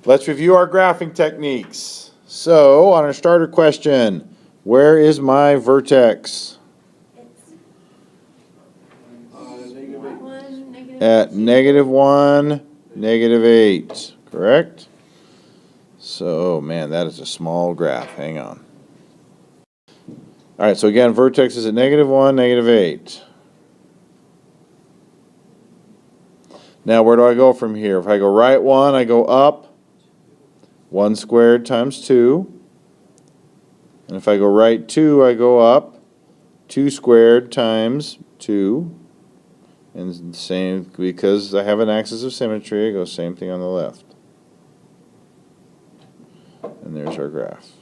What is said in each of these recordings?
Let's review our graphing techniques. So, on our starter question, where is my vertex? At -1, -8, correct? So, man, that is a small graph. Hang on. All right, so again, vertex is at -1, -8. Now, where do I go from here? If I go right 1, I go up 1 squared times 2. And if I go right 2, I go up 2 squared times 2. And same, because I have an axis of symmetry, I go same thing on the left. And there's our graph.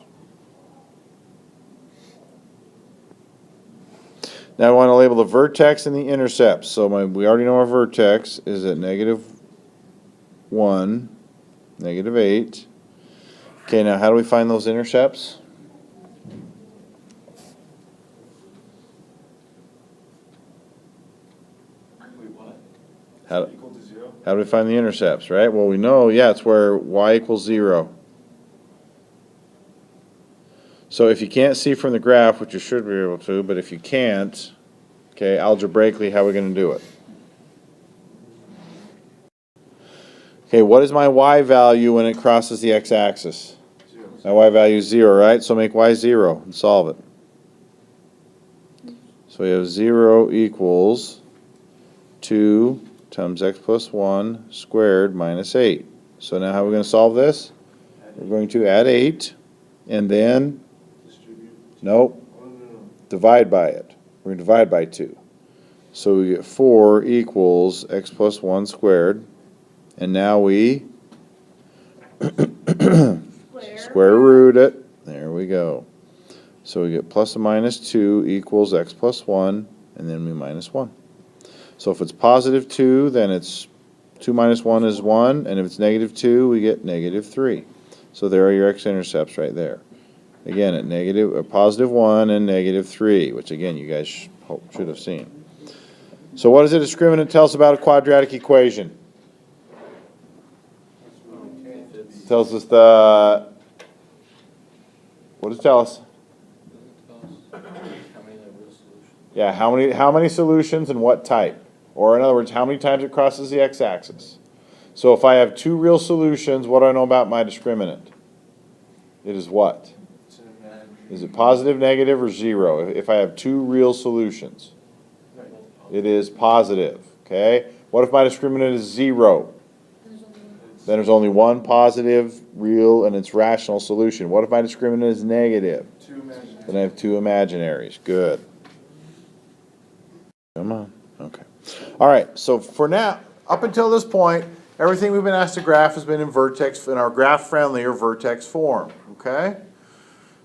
Now I want to label the vertex and the intercepts. So we already know our vertex is at -1, -8. Okay, now how do we find those intercepts? How do we find the intercepts, right? Well, we know, yeah, it's where y equals 0. So if you can't see from the graph, which you should be able to, but if you can't, okay, algebraically, how are we going to do it? Okay, what is my y value when it crosses the x-axis? My y value is 0, right? So make y 0 and solve it. So we have 0 equals 2 times x plus 1 squared minus 8. So now how are we going to solve this? We're going to add 8 and then, nope, divide by it. We're going to divide by 2. So we get 4 equals x plus 1 squared. And now we square root it. There we go. So we get plus or minus 2 equals x plus 1, and then we minus 1. So if it's positive 2, then it's 2 minus 1 is 1, and if it's negative 2, we get negative 3. So there are your x-intercepts right there. Again, at positive 1 and negative 3, which again you guys should have seen. So what does a discriminant tell us about a quadratic equation? Tells us what does it tell us? Yeah, how many solutions and what type? Or in other words, how many times it crosses the x-axis. So if I have 2 real solutions, what do I know about my discriminant? It is what? Is it positive, negative, or 0? If I have 2 real solutions, it is positive. Okay. What if my discriminant is 0? Then there's only one positive, real, and it's rational solution. What if my discriminant is negative? Then I have 2 imaginaries. Good. Come on. Okay. All right. So for now, up until this point, everything we've been asked to graph has been in vertex, in our graph-friendly or vertex form. Okay.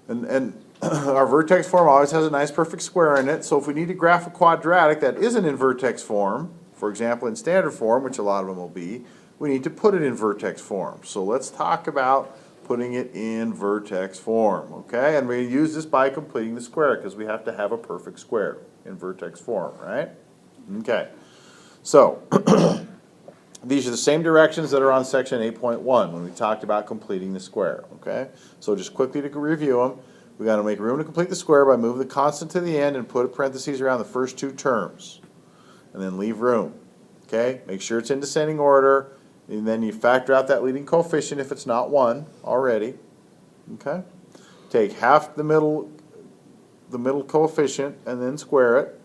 And our vertex form always has a nice perfect square in it. So if we need to graph a quadratic that isn't in vertex form, for example, in standard form, which a lot of them will be, we need to put it in vertex form. So let's talk about putting it in vertex form, okay? And we use this by completing the square because we have to have a perfect square in vertex form, right? Okay. So these are the same directions that are on section 8.1 when we talked about completing the square, okay? So just quickly to review them, we got to make room to complete the square by moving the constant to the end and put parentheses around the first 2 terms, and then leave room, okay? Make sure it's in descending order. And then you factor out that leading coefficient if it's not 1 already. Okay? Take half the middle coefficient and then square it.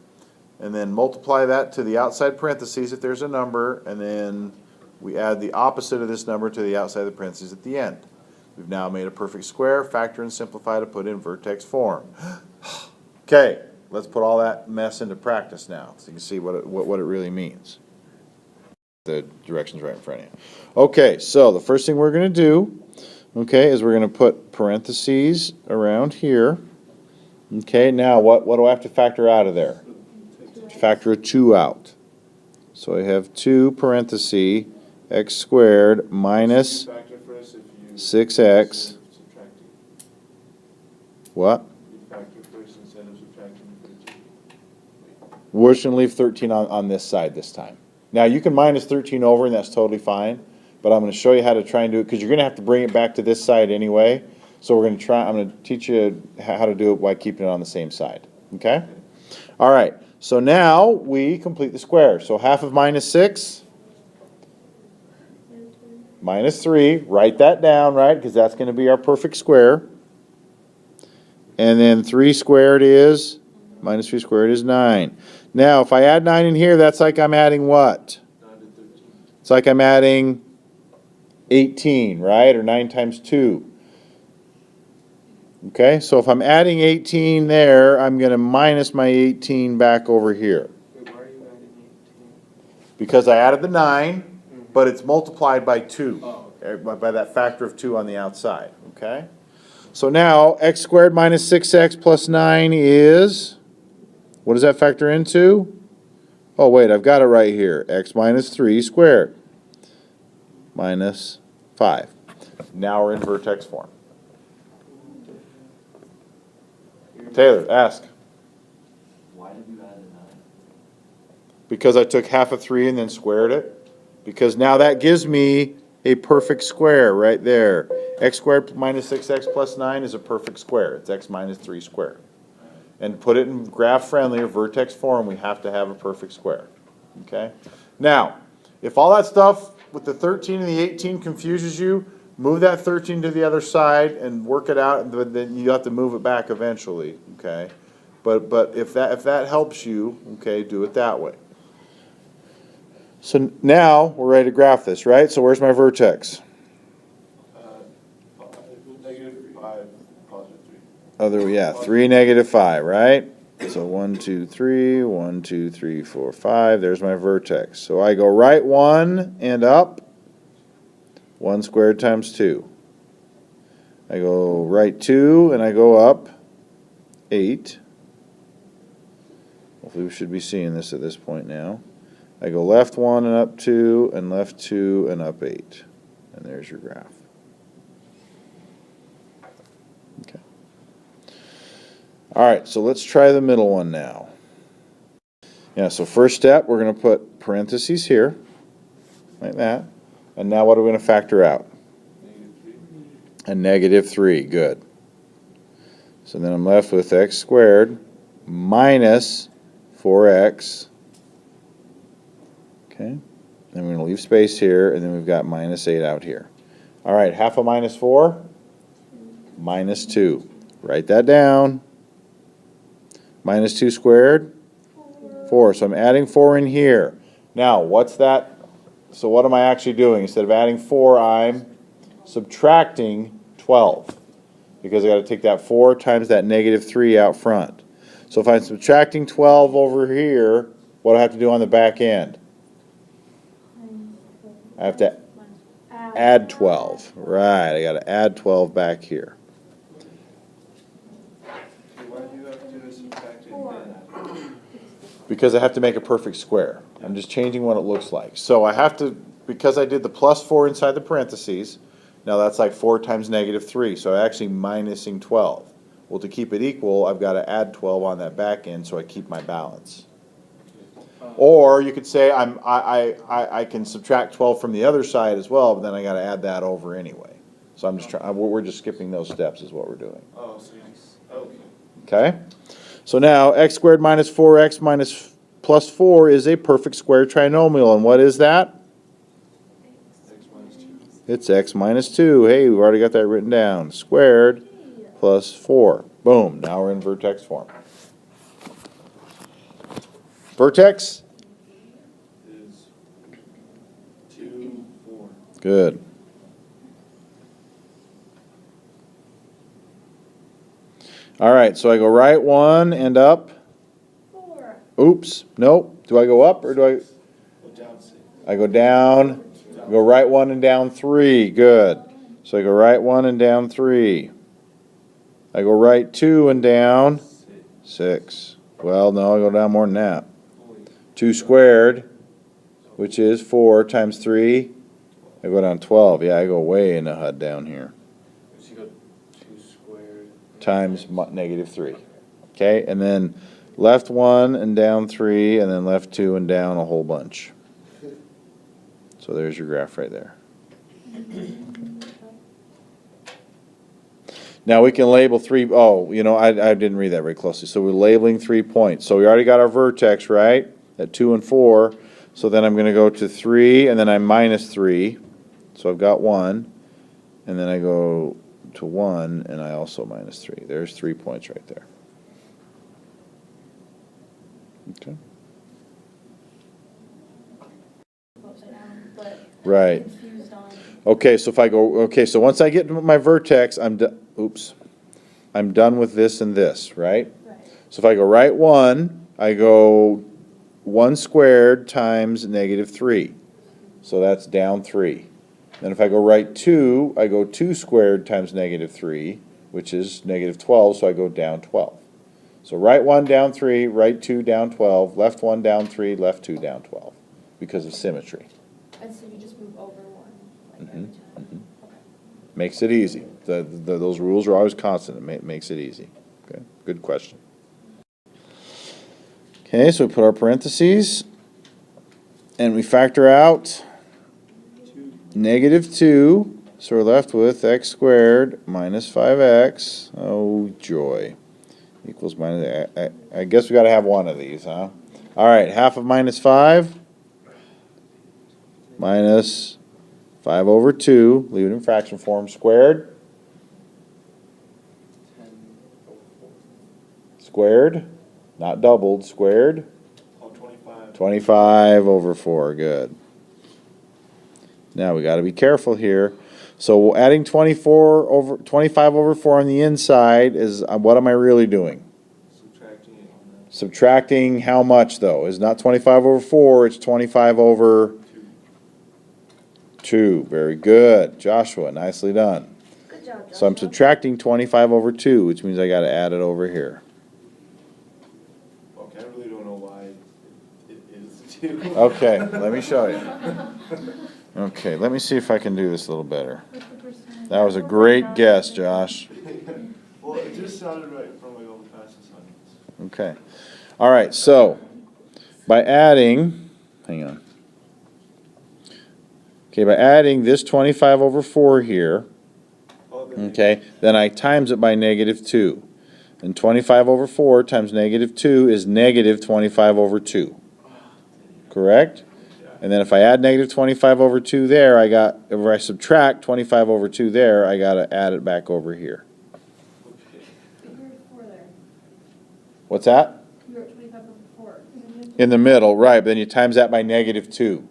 And then multiply that to the outside parentheses if there's a number. And then we add the opposite of this number to the outside of the parentheses at the end. We've now made a perfect square, factor and simplify to put in vertex form. Okay, let's put all that mess into practice now so you can see what it really means. The directions right in front of you. Okay, so the first thing we're going to do, okay, is we're going to put parentheses around here. Okay, now what do I have to factor out of there? Factor a 2 out. So I have 2 parentheses x squared minus 6x. What? We're just going to leave 13 on this side this time. Now you can minus 13 over and that's totally fine, but I'm gonna show you how to try and do it, because you're gonna have to bring it back to this side anyway. So I'm gonna teach you how to do it while keeping it on the same side, okay? All right, so now we complete the square. So half of -6, -3, write that down, right? Because that's gonna be our perfect square. And then 3 squared is, -3 squared is 9. Now, if I add 9 in here, that's like I'm adding what? 9 to 13. It's like I'm adding 18, right? Or 9 times 2. Okay, so if I'm adding 18 there, I'm going to minus my 18 back over here. Wait, why are you adding 18? Because I added the 9, but it's multiplied by 2. Oh, By that factor of 2 on the outside, okay? So now, x squared minus 6x plus 9 is, what does that factor into? Oh, wait, I've got it right here. X minus 3 squared minus 5. Now we're in vertex form. Taylor, ask. Why did you add a 9? Because I took half of 3 and then squared it. Because now that gives me a perfect square right there. X squared minus 6x plus 9 is a perfect square. It's x minus 3 squared. And put it in graph-friendly or vertex form, we have to have a perfect square. Okay? Now, if all that stuff with the 13 and the 18 confuses you, move that 13 to the other side and work it out, but then you have to move it back eventually, okay? But if that helps you, okay, do it that way. So now we're ready to graph this, right? So where's my vertex? -5, positive 3. 3, -5, right? So 1, 2, 3, 1, 2, 3, 4, 5. There's my vertex. So I go right 1 and up. 1 squared times 2. I go right 2 and I go up 8. Hopefully we should be seeing this at this point now. I go left 1 and up 2 and left 2 and up 8. And there's your graph. Okay. All right, so let's try the middle one now. Yeah, so first step, we're going to put parentheses here, like that. And now what are we going to factor out? A -3, good. So then I'm left with x squared minus 4x. Okay, then we're going to leave space here, and then we've got -8 out here. All right, half of -4? -2. Write that down. -2 squared? 4. So I'm adding 4 in here. Now, what's that? So what am I actually doing? Instead of adding 4, I'm subtracting 12. Because I got to take that 4 times that -3 out front. So if I'm subtracting 12 over here, what do I have to do on the back end? I have to add 12. Right, I got to add 12 back here. Why do you have to subtract it then? Because I have to make a perfect square. I'm just changing what it looks like. So I have to, because I did the plus 4 inside the parentheses, now that's like 4 times -3, so I'm actually minusing 12. Well, to keep it equal, I've got to add 12 on that back end so I keep my balance. Or you could say I can subtract 12 from the other side as well, but then I got to add that over anyway. So I'm just trying, we're just skipping those steps is what we're doing. Oh, so you, okay. Okay? So now x squared minus 4x minus plus 4 is a perfect square trinomial. And what is that? X minus 2. It's x minus 2. Hey, we've already got that written down. Squared plus 4. Boom. Now we're in vertex form. Vertex? Is 2, 4. Good. All right, so I go right 1 and up. 4. Oops, nope. Do I go up or do I? Go down 6. I go down, go right 1 and down 3. Good. So I go right 1 and down 3. I go right 2 and down 6. Well, no, I go down more than that. 2 squared, which is 4 times 3. I go down 12. Yeah, I go way in the HUD down here. So you go 2 squared. Times -3. Okay, and then left 1 and down 3, and then left 2 and down a whole bunch. So there's your graph right there. Now we can label I didn't read that very closely. So we're labeling 3 points. So we already got our vertex, right? At 2 and 4. So then I'm gonna go to 3 and then I minus 3. So I've got 1. And then I go to 1 and I also minus 3. There's 3 points right there. Okay. Upside down, but Right. I'm confused on. Okay, so if I go, so once I get to my vertex, I'm done with this and this, right? Right. So if I go right 1, I go 1 squared times negative 3. So that's down 3. Then if I go right 2, I go 2 squared times negative 3, which is negative 12, so I go down 12. So right 1 down 3, right 2 down 12, left 1 down 3, left 2 down 12, because of symmetry. And so you just move over one, like every time? Okay. Makes it easy. Those rules are always constant. It makes it easy. Okay, good question. Okay, so we put our parentheses, and we factor out negative 2, so we're left with x squared minus 5x, oh joy, equals minus, I guess we gotta have one of these, huh? All right, half of minus 5, minus 5 over 2, leave it in fraction form, squared, 10 over 4. squared, not doubled, squared, Oh, 25. 25 over 4, good. Now we got to be careful here. So adding 25 over 4 on the inside is, what am I really doing? Subtracting it on that. Subtracting how much though? It's not 25 over 4, it's 25 over 2. Very good. Joshua, nicely done. Good job, Joshua. So I'm subtracting 25 over 2, which means I got to add it over here. Okay, I really don't know why it is 2. Okay, let me show you. Okay, let me see if I can do this a little better. What's the percentage? That was a great guess, Josh. Well, it just sounded right from like all the past assignments. Okay. All right, so by adding, hang on. Okay, by adding this 25 over 4 here, Oh, then okay, then I times it by negative 2. And 25 over 4 times negative 2 is negative 25 over 2. Correct? And then if I add negative 25 over 2 there, if I subtract 25 over 2 there, I got to add it back over here. Okay. You were at 4 there. What's that? You were at 25 over 4. In the middle, right, but then you times that by negative 2.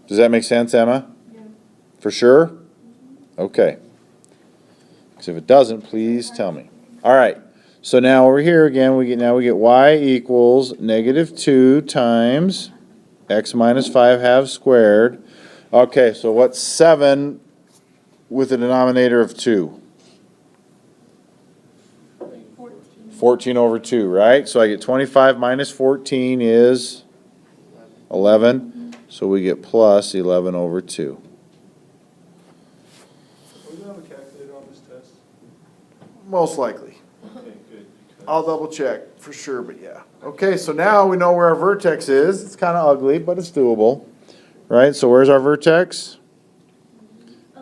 Does that make sense, Emma? Yeah. For sure? Okay. Because if it doesn't, please tell me. All right. So now over here again, we get y equals negative 2 times x minus 5 halves squared. Okay, so what's 7 with a denominator of 2? 14 over 2, right? So I get 25 minus 14 is 11. So we get plus 11 over 2. Are we gonna have a calculator on this test? Most likely. Okay, good. because- I'll double check for sure, but yeah. Okay, so now we know where our vertex is. It's kind of ugly, but it's doable, right? So where's our vertex?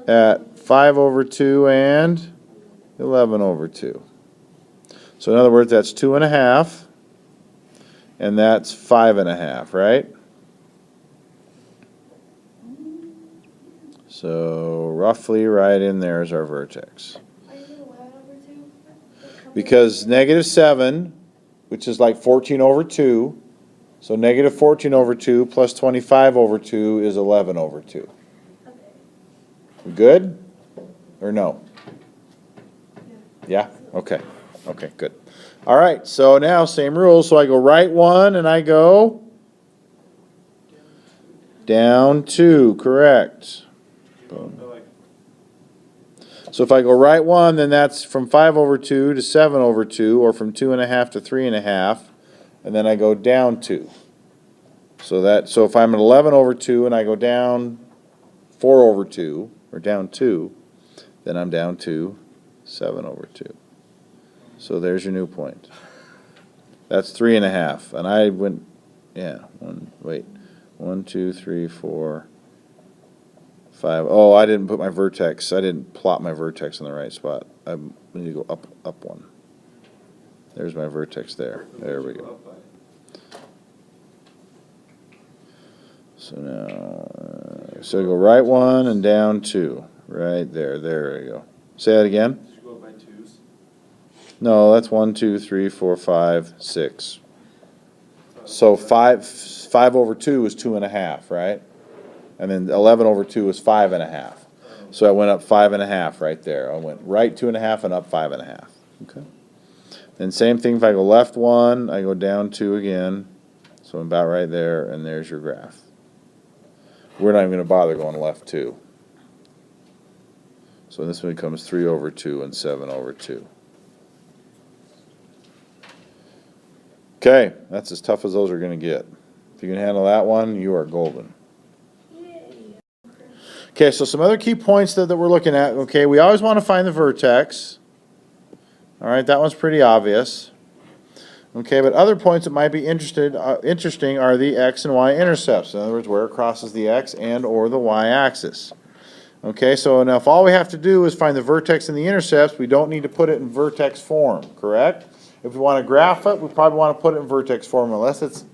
At 5 over 2 and 11 over 2. So in other words, that's 2.5, and that's 5.5, right? So roughly right in there is our vertex. Are you going to add over 2? Because negative 7, which is like 14 over 2, so negative 14 over 2 plus 25 over 2 is 11 over 2. Okay. We good? Or no? Yeah? Okay. Okay, good. All right, so now same rules. So I go right 1 and I go down 2, correct. Boom. I like So if I go right 1, then that's from 5 over 2 to 7 over 2, or from 2.5 to 3.5, and then I go down 2. So if I'm at 11 over 2 and I go down 4 over 2, or down 2, then I'm down to 7 over 2. So there's your new point. That's 3.5, and I went, yeah, 1, 2, 3, 4, 5. Oh, I didn't put my vertex, I didn't plot my vertex in the right spot. I need to go up one. There's my vertex there. There we go. Up by. So now, so go right one and down two. Right there. There you go. Say that again? Should go up by twos. No, that's 1, 2, 3, 4, 5, 6. So 5 over 2 is 2.5, right? And then 11 over 2 is 5.5. So I went up 5.5 right there. I went right 2.5 and up 5.5. Okay. Then same thing if I go left one, I go down 2 again. So I'm about right there, and there's your graph. We're not even going to bother going left 2. So this one becomes 3 over 2 and 7 over 2. Okay, that's as tough as those are going to get. If you can handle that one, you are golden. Okay, so some other key points that we're looking at. Okay, we always want to find the vertex. All right, that one's pretty obvious. Okay, but other points that might be interesting are the x and y intercepts. In other words, where it crosses the x and or the y axis. Okay, so now if all we have to do is find the vertex and the intercepts, we don't need to put it in vertex form, correct? If we want to graph it, we probably want to put it in vertex form unless it's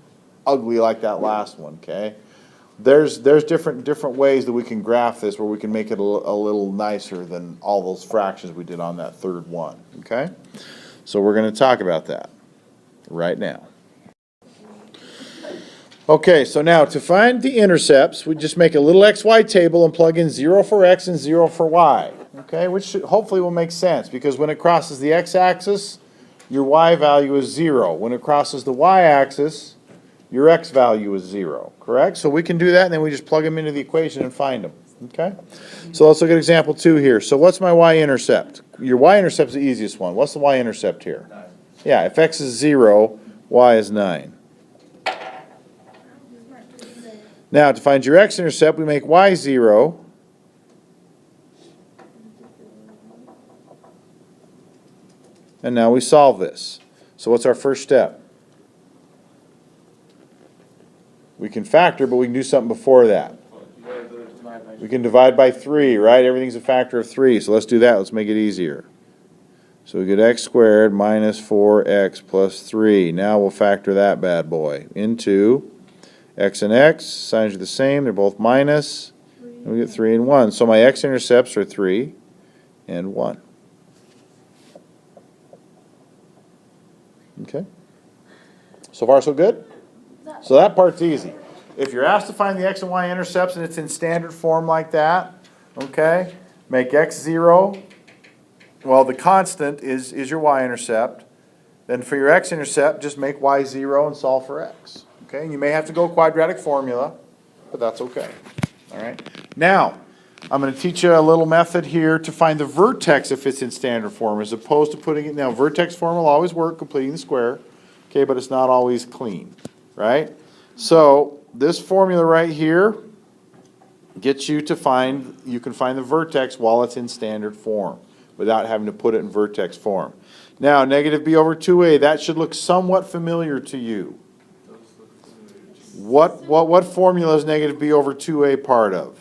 ugly like that last one, okay? There's different ways that we can graph this where we can make it a little nicer than all those fractions we did on that third one, okay? So we're going to talk about that right now. Okay, so now to find the intercepts, we just make a little xy table and plug in 0 for x and 0 for y, okay? Which hopefully will make sense because when it crosses the x-axis, your y value is 0. When it crosses the y-axis, your x value is 0, correct? So we can do that and then we just plug them into the equation and find them, okay? So let's look at example 2 here. So what's my y-intercept? Your y-intercept is the easiest one. What's the y-intercept here? 9. Yeah, if x is 0, y is 9. Now, to find your x-intercept, we make y 0. And now we solve this. So what's our first step? We can factor, but we can do something before that. You gotta divide by. We can divide by 3, right? Everything's a factor of 3, so let's do that. Let's make it easier. So we get x squared minus 4x plus 3. Now we'll factor that bad boy into x and x. Signs are the same. They're both minus. And we get 3 and 1. So my x-intercepts are 3 and 1. Okay? So far, so good? So that part's easy. If you're asked to find the x and y intercepts and it's in standard form like that, okay, make x 0. Well, the constant is your y-intercept. Then for your x-intercept, just make y 0 and solve for x. Okay, and you may have to go quadratic formula, but that's okay. All right. Now, I'm going to teach you a little method here to find the vertex if it's in standard form, as opposed to putting it, now vertex form will always work, completing the square, okay, but it's not always clean, right? So this formula right here gets you to find, you can find the vertex while it's in standard form without having to put it in vertex form. Now, negative b over 2a, that should look somewhat familiar to you. What formula is negative b over 2a part of?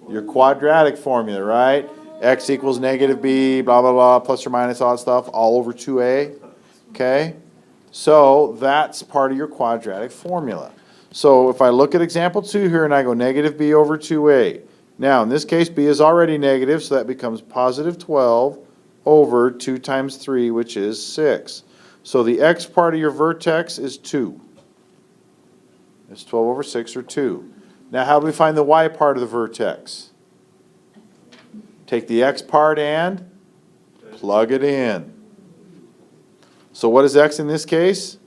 Your quadratic formula, right? X equals negative b, blah, blah, blah, plus or minus all that stuff, all over 2a, okay? So that's part of your quadratic formula. So if I look at example 2 here and I go negative b over 2a. Now, in this case, b is already negative, so that becomes positive 12 over 2 times 3, which is 6. So the x part of your vertex is 2. It's 12 over 6, or 2. Now, how do we find the y part of the vertex? Take the x part and plug it in. So what is x in this case?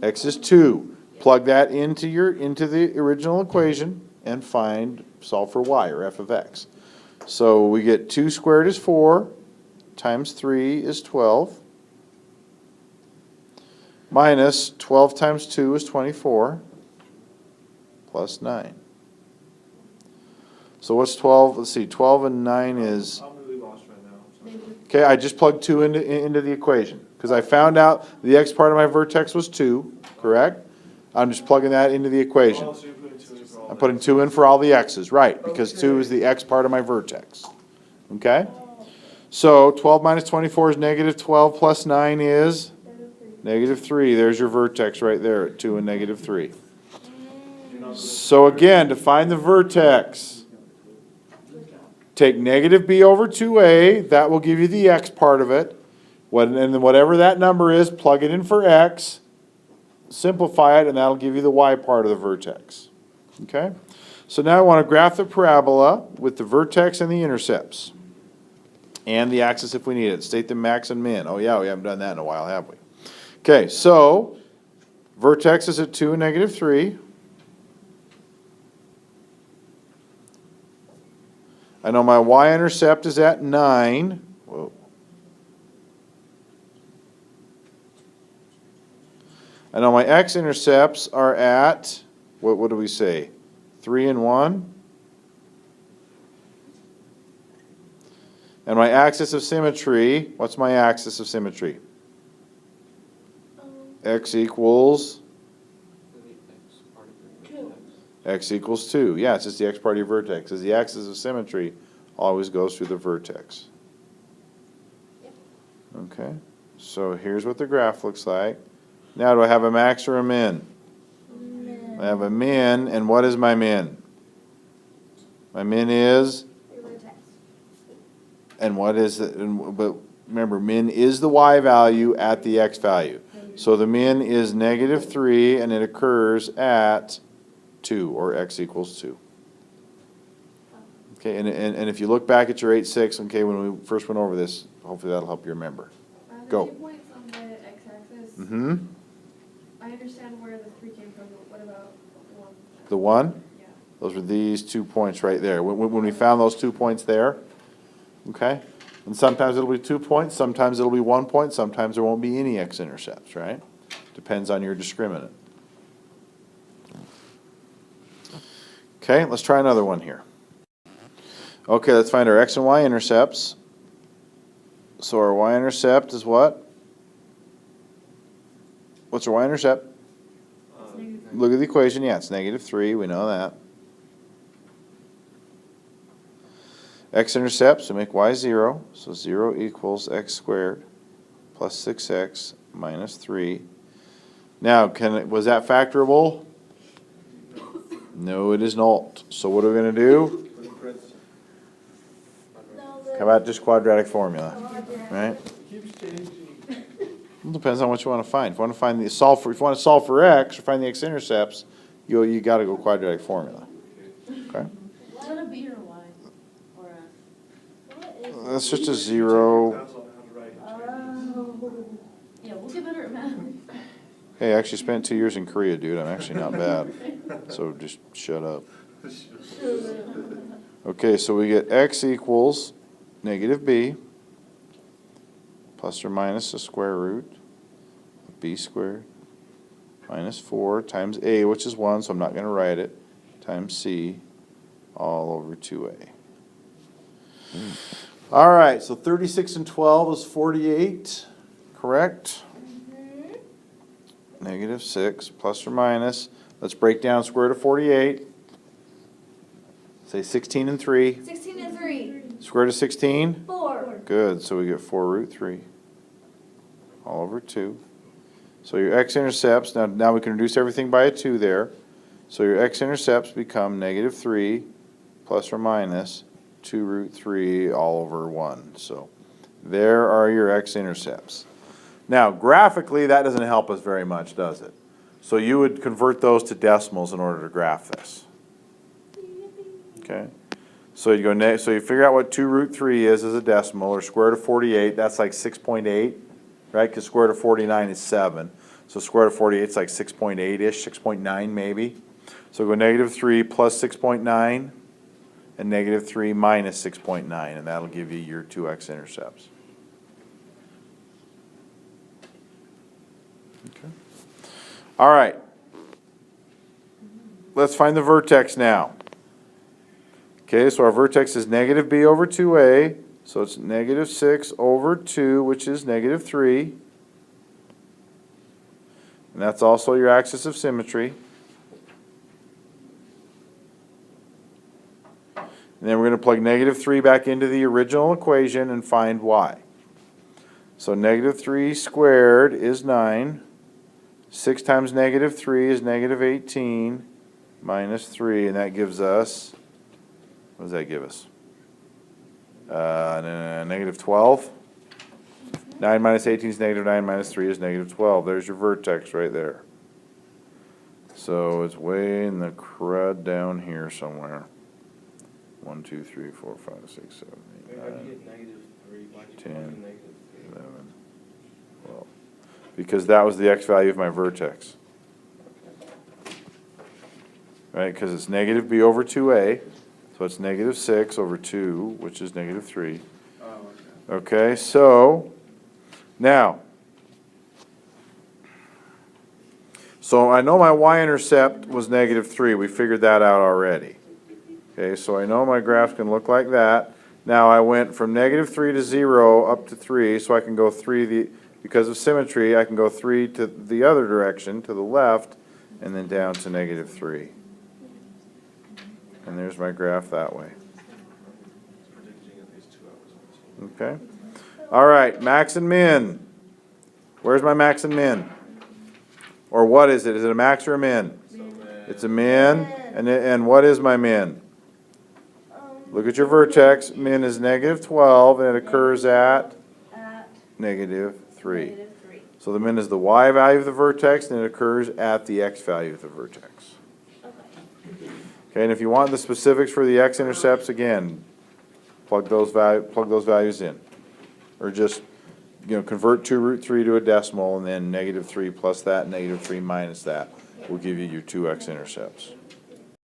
X is 2. Plug that into the original equation and solve for y, or f of x. So we get 2 squared is 4, times 3 is 12, minus 12 times 2 is 24, plus 9. So what's 12? Let's see, 12 and 9 is... I'm really lost right now. So. Okay, I just plugged 2 into the equation because I found out the x part of my vertex was 2, correct? I'm just plugging that into the equation. Oh, so you're putting 2 in for all I'm that. putting 2 in for all the x's, right, because 2 is the x part of my vertex. Okay? So 12 minus 24 is negative 12 plus 9 is negative 3. There's your vertex right there at 2 and negative 3. You're not doing- So again, to find the vertex, take negative b over 2a, that will give you the x part of it. And then whatever that number is, plug it in for x, simplify it, and that'll give you the y part of the vertex. Okay? So now I want to graph the parabola with the vertex and the intercepts. And the axis if we need it. State the max and min. Oh yeah, we haven't done that in a while, have we? Okay, so vertex is at 2 and negative 3. I know my y-intercept is at 9. Whoa. I know my x-intercepts are at, what do we say? 3 and 1. And my axis of symmetry, what's my axis of symmetry? X equals, x equals 2. Yeah, it's just the x part of your vertex. As the axis of symmetry always goes through the vertex. Okay, so here's what the graph looks like. Now, do I have a max or a min? I have a min, and what is my min? My min is, and what is it? But remember, min is the y value at the x value. So the min is negative 3, and it occurs at 2, or x equals 2. Okay, and if you look back at your 8-6, okay, when we first went over this, hopefully that'll help you remember. Go. The 2 points on the x-axis. Mm-hmm. I understand where the 3 came from, but what about 1? The 1? Yeah. Those were these 2 points right there. When we found those 2 points there, okay? And sometimes it'll be 2 points, sometimes it'll be 1 point, sometimes there won't be any x-intercepts, right? Depends on your discriminant. Okay, let's try another one here. Okay, let's find our x and y intercepts. So our y-intercept is what? What's our y-intercept? Look at the equation. Yeah, it's negative 3. We know that. X-intercept, so make y 0. So 0 equals x squared plus 6x minus 3. Now, was that factorable? No, it is not. So what are we going to do? Put in parentheses. How about just quadratic formula, right? Keeps changing. It depends on what you want to find. If you want to find the solve for, if you want to solve for x or find the x-intercepts, you got to go quadratic formula. Okay. Is that a B or a Y? Or a? That's just a 0. That's on how to write. Yeah, we'll get better at math. Hey, I actually spent 2 years in Korea, dude. I'm actually not bad. So just shut up. Okay, so we get x equals negative b plus or minus the square root of b squared minus 4 times a, which is 1, so I'm not going to write it, times c all over 2a. All right, so 36 and 12 is 48, correct? Negative 6 plus or minus. Let's break down square root of 48. Say 16 and 3. 16 and 3. Square root of 16? 4. Good, so we get 4 root 3 all over 2. So your x-intercepts, now we can reduce everything by a 2 there. So your x-intercepts become negative 3 plus or minus 2 root 3 all over 1. So there are your x-intercepts. Now, graphically, that doesn't help us very much, does it? So you would convert those to decimals in order to graph this. Okay? So you go so you figure out what 2 root 3 is as a decimal, or square root of 48, that's like 6.8, right? Because square root of 49 is 7. So square root of 48 is like 6.8-ish, 6.9 maybe. So go negative 3 plus 6.9, and negative 3 minus 6.9, and that'll give you your 2 x-intercepts. Okay. All right. Let's find the vertex now. Okay, so our vertex is negative b over 2a, so it's negative 6 over 2, which is negative 3. And that's also your axis of symmetry. And then we're gonna plug -3 back into the original equation and find y. So -3 squared is 9. 6 times -3 is -18 minus 3, and that gives us, what does that give us? -12. 9 minus 18 is -9 minus 3 is -12. There's your vertex right there. So it's way in the crud down here somewhere. 1, 2, 3, 4, 5, 6, 7, 8, Wait, how'd 9, you get -3? Why'd you 10, plug in -3? 11, 12. Because that was the x value of my vertex. Right, because it's negative b over 2a, so it's -6 over 2, which is -3. Oh, okay. Okay, so, now, so I know my y-intercept was -3, we figured that out already. Okay, so I know my graph's gonna look like that. Now I went from -3 to 0 up to 3, so I can go 3, because of symmetry, I can go 3 to the other direction, to the left, and then down to -3. And there's my graph that way. It's predicting at least 2 hours. Okay? All right, max and min. Where's my max and min? Or what is it? Is it a max or a min? So then, It's a min. And what is my min? Look at your vertex. Min is -12, and it occurs at At -3. -3. So the min is the y value of the vertex, and it occurs at the x value of the vertex. Okay. Okay, and if you want the specifics for the x-intercepts, again, plug those values in. Or just, convert 2√3 to a decimal, and then -3 plus that, -3 minus that will give you your 2 x-intercepts.